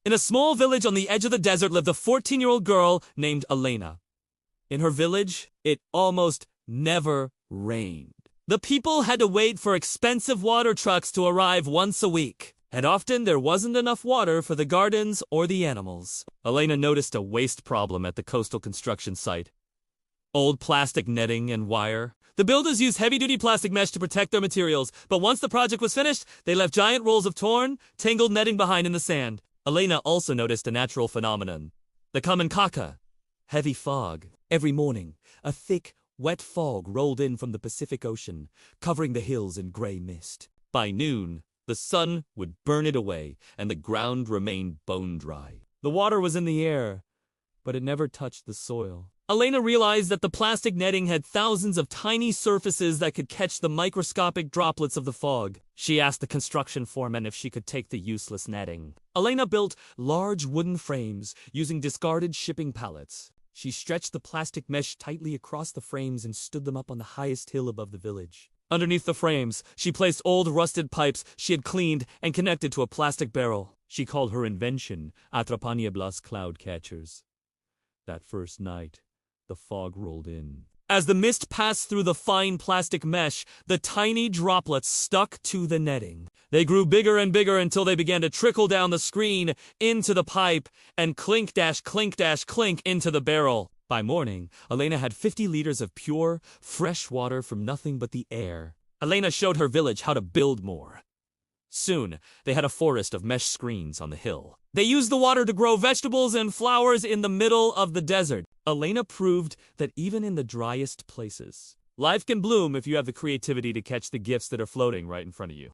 In a small village on the edge of the desert lived a 14-year-old girl named Elena. In her village, it almost never rained. The people had to wait for expensive water trucks to arrive once a week, and often there wasn't enough water for the gardens or the animals. Elena noticed a waste problem at the coastal construction site. Old plastic netting and wire. The builders used heavy-duty plastic mesh to protect their materials, but once the project was finished, they left giant rolls of torn, tangled netting behind in the sand. Elena also noticed a natural phenomenon. The Camanchaca. Heavy fog. Every morning, a thick, wet fog rolled in from the Pacific Ocean, covering the hills in gray mist. By noon, the sun would burn it away, and the ground remained bone dry. The water was in the air, but it never touched the soil. Elena realized that the plastic netting had thousands of tiny surfaces that could catch the microscopic droplets of the fog. She asked the construction foreman if she could take the useless netting. Elena built large wooden frames using discarded shipping pallets. She stretched the plastic mesh tightly across the frames and stood them up on the highest hill above the village. Underneath the frames, she placed old rusted pipes she had cleaned and connected to a plastic barrel. She called her invention Atrapanieblas cloud catchers. That first night, the fog rolled in. As the mist passed through the fine plastic mesh, the tiny droplets stuck to the netting. They grew bigger and bigger until they began to trickle down the screen, into the pipe, and clink-clink into the barrel. By morning, Elena had 50 liters of pure, fresh water from nothing but the air. Elena showed her village how to build more. Soon, they had a forest of mesh screens on the hill. They used the water to grow vegetables and flowers in the middle of the desert. Elena proved that even in the driest places, life can bloom if you have the creativity to catch the gifts that are floating right in front of you.